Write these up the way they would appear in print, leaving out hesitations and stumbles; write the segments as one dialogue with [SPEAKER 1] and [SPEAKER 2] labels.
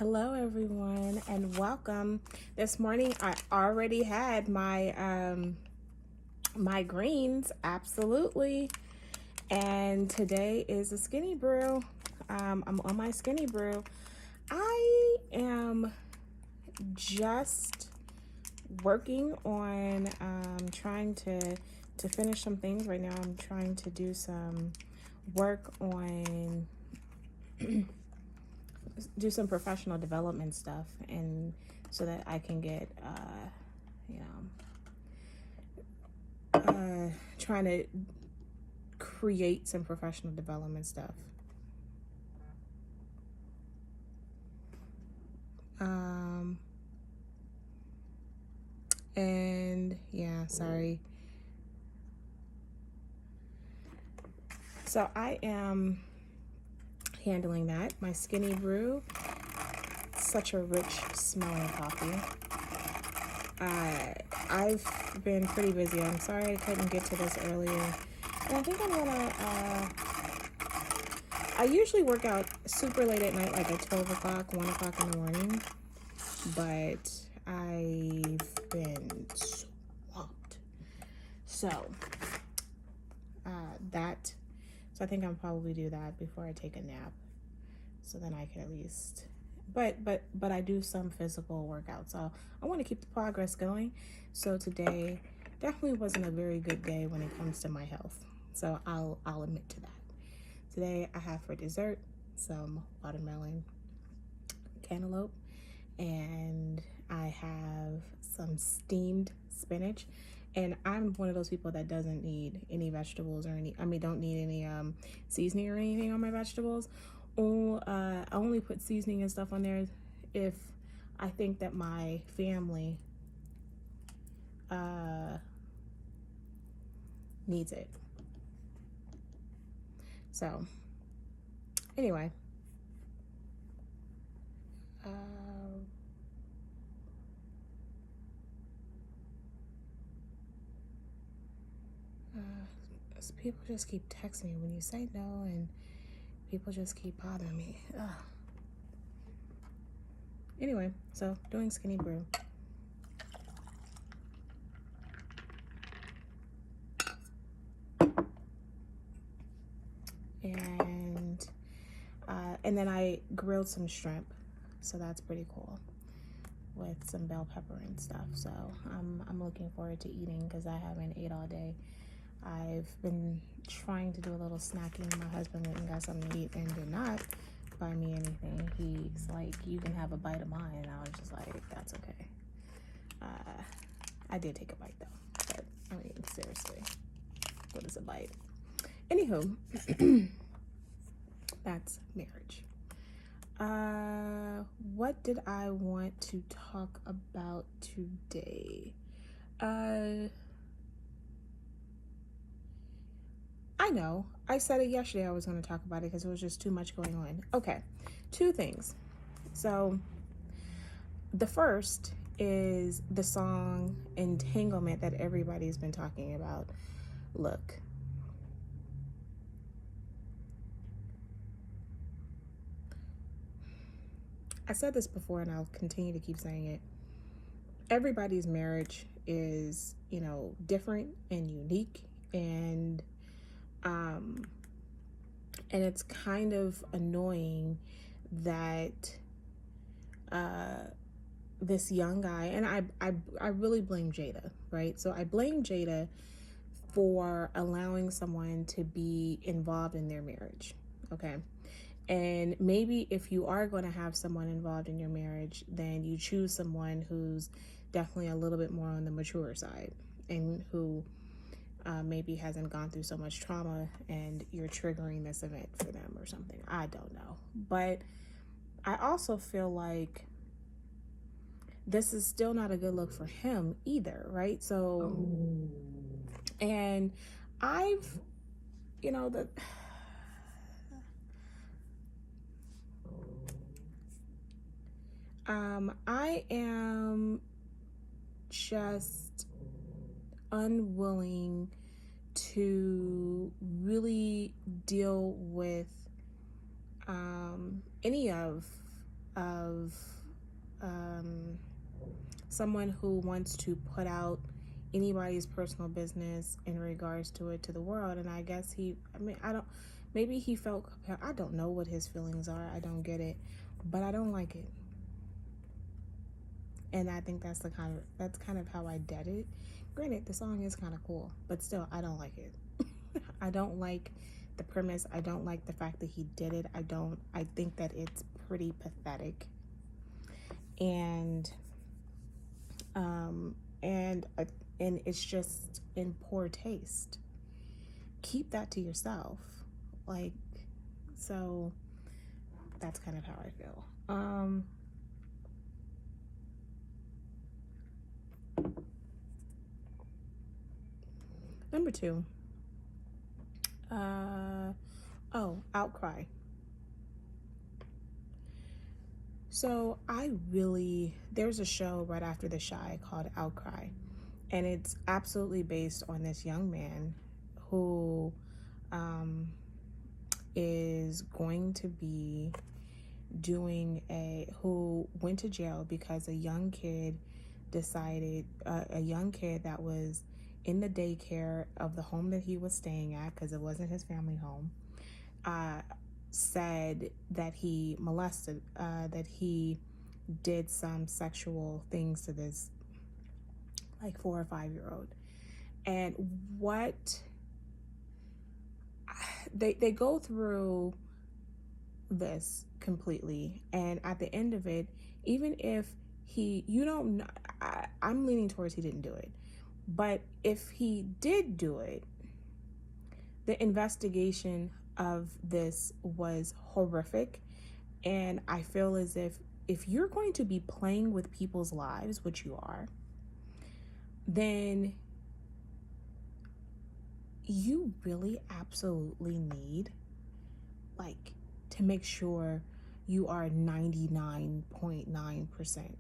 [SPEAKER 1] Hello everyone and welcome. This morning I already had my greens, absolutely. And today is a skinny brew. I'm on my skinny brew. I am just working on trying to finish some things right now. I'm trying to do some work on do some professional development stuff, and so that I can get trying to create some professional development stuff. And yeah, sorry. So I am handling that. My skinny brew, such a rich smelling coffee. I've been pretty busy. I'm sorry I couldn't get to this earlier. And I think I'm gonna, I usually work out super late at night, like at 12 o'clock, 1 o'clock in the morning. But I've been swamped. So, so I think I'll probably do that before I take a nap. So then I can at least, but I do some physical workout. So I want to keep the progress going. So today definitely wasn't a very good day when it comes to my health. So I'll admit to that. Today I have for dessert some watermelon cantaloupe, and I have some steamed spinach. And I'm one of those people that doesn't need any vegetables or don't need any seasoning or anything on my vegetables. I only put seasoning and stuff on there if I think that my family needs it. So anyway, people just keep texting me when you say no, and people just keep bothering me. Ugh. Anyway, so doing skinny brew. And then I grilled some shrimp, so that's pretty cool, with some bell pepper and stuff. So I'm looking forward to eating because I haven't ate all day. I've been trying to do a little snacking. My husband went and got something to eat and did not buy me anything. He's like, you can have a bite of mine. And I was just like, that's okay. I did take a bite though, but I mean, seriously, what is a bite? Anywho, that's marriage. What did I want to talk about today? I know. I said it yesterday I was going to talk about it because it was just too much going on. Okay, two things. So the first is the song Entanglement that everybody's been talking about. Look, I said this before and I'll continue to keep saying it. Everybody's marriage is, different and unique, and it's kind of annoying that this young guy, and I really blame Jada, right? So I blame Jada for allowing someone to be involved in their marriage, okay? And maybe if you are going to have someone involved in your marriage, then you choose someone who's definitely a little bit more on the mature side, and who maybe hasn't gone through so much trauma, and you're triggering this event for them or something. I don't know. But I also feel like this is still not a good look for him either, right? So, and I've, I am just unwilling to really deal with any of of someone who wants to put out anybody's personal business in regards to it to the world. And I guess maybe he felt compelled. I don't know what his feelings are. I don't get it, but I don't like it. And I think that's kind of how I did it. Granted, the song is kind of cool, but still, I don't like it. I don't like the premise. I don't like the fact that he did it. I think that it's pretty pathetic. And and it's just in poor taste. Keep that to yourself. Like, so that's kind of how I feel. Number 2. Outcry. So there's a show right after The Shy called Outcry, and it's absolutely based on this young man who is going to be who went to jail because a young kid that was in the daycare of the home that he was staying at, because it wasn't his family home, said that he molested, that he did some sexual things to this like 4 or 5-year-old. And what they go through this completely, and at the end of it, even if I'm leaning towards he didn't do it, but if he did do it, the investigation of this was horrific. And I feel as if you're going to be playing with people's lives, which you are, then you really absolutely need, like, to make sure you are 99.9%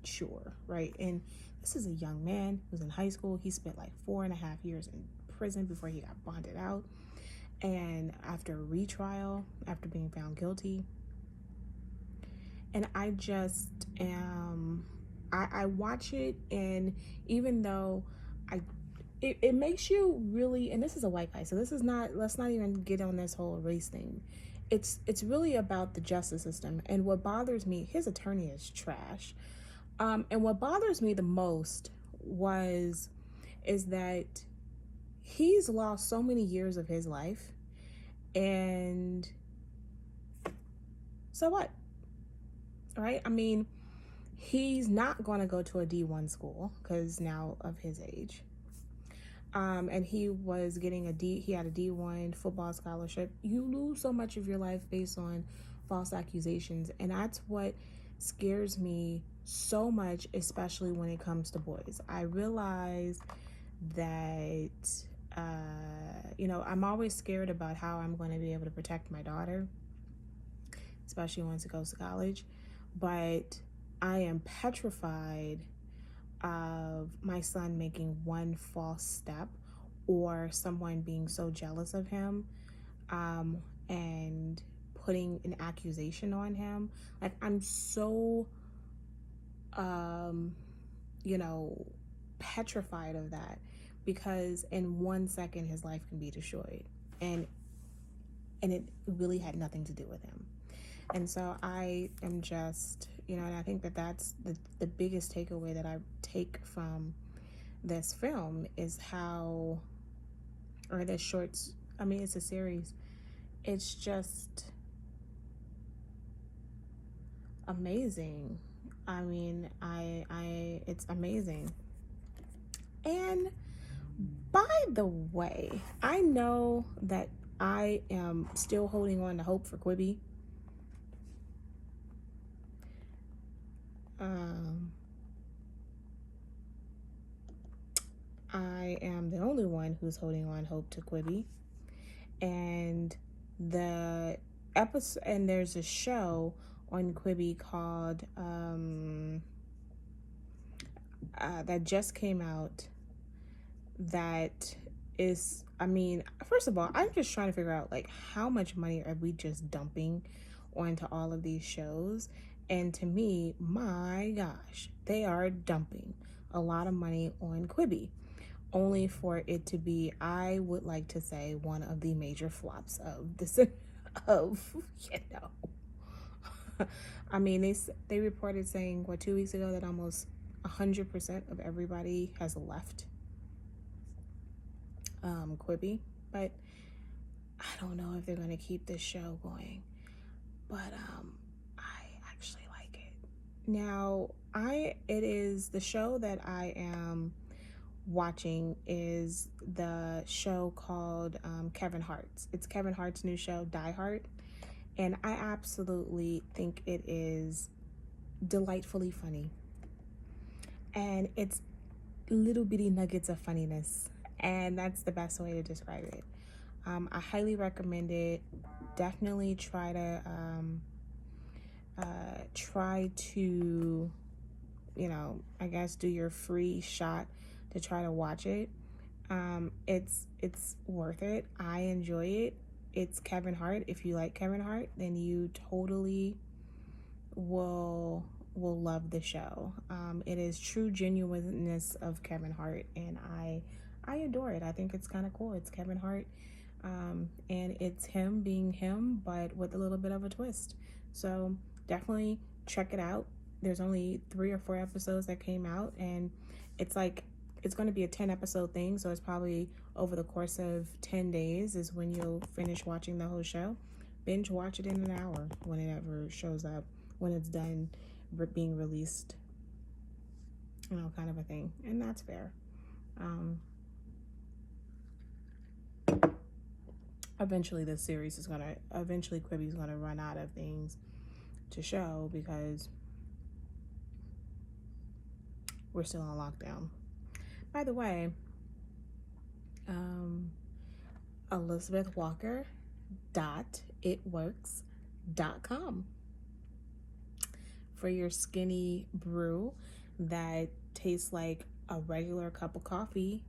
[SPEAKER 1] sure, right? And this is a young man who's in high school. He spent like 4.5 years in prison before he got bonded out. And after retrial, after being found guilty. And I just I watch it, and even though it makes you really, and this is a white guy, so let's not even get on this whole race thing. It's really about the justice system. And what bothers me, his attorney is trash. And what bothers me the most is that he's lost so many years of his life, and so what? Right? I mean, he's not going to go to a D1 school because now of his age. And he was getting he had a D1 football scholarship. You lose so much of your life based on false accusations. And that's what scares me so much, especially when it comes to boys. I realize that, I'm always scared about how I'm going to be able to protect my daughter, especially once it goes to college. But I am petrified of my son making one false step, or someone being so jealous of him and putting an accusation on him. Like, I'm so petrified of that, because in 1 second his life can be destroyed, and it really had nothing to do with him. And so I am just, and I think that's the biggest takeaway that I take from this film is how, or this shorts, I mean, it's a series. It's just amazing. I mean, it's amazing. And by the way, I know that I am still holding on to hope for Quibi. I am the only one who's holding on hope to Quibi. And there's a show on Quibi called that just came out that is, I mean, first of all, I'm just trying to figure out, like, how much money are we just dumping onto all of these shows? And to me, my gosh, they are dumping a lot of money on Quibi, only for it to be, I would like to say, one of the major flops of this, of, you know. I mean, they reported saying, what, 2 weeks ago, that almost 100% of everybody has left Quibi. But I don't know if they're going to keep this show going. But I actually like it. Now, it is the show that I am watching is the show called Kevin Hart's. It's Kevin Hart's new show, Die Hard, and I absolutely think it is delightfully funny. And it's little bitty nuggets of funniness, and that's the best way to describe it. I highly recommend it. Definitely try to, I guess, do your free shot to try to watch it. It's worth it. I enjoy it. It's Kevin Hart. If you like Kevin Hart, then you totally will love the show. It is true genuineness of Kevin Hart, and I adore it. I think it's kind of cool. It's Kevin Hart, and it's him being him, but with a little bit of a twist. So definitely check it out. There's only 3 or 4 episodes that came out, and it's going to be a 10-episode thing, so it's probably over the course of 10 days is when you'll finish watching the whole show. Binge watch it in an hour when it ever shows up, when it's done being released, kind of a thing. And that's fair. Eventually Quibi's gonna run out of things to show because we're still on lockdown. By the way, ElizabethWalker.itworks.com for your skinny brew that tastes like a regular cup of coffee,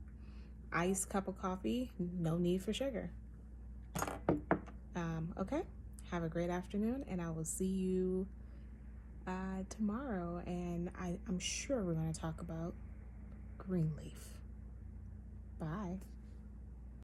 [SPEAKER 1] iced cup of coffee, no need for sugar. Okay, have a great afternoon, and I will see you tomorrow, and I'm sure we're going to talk about Greenleaf. Bye.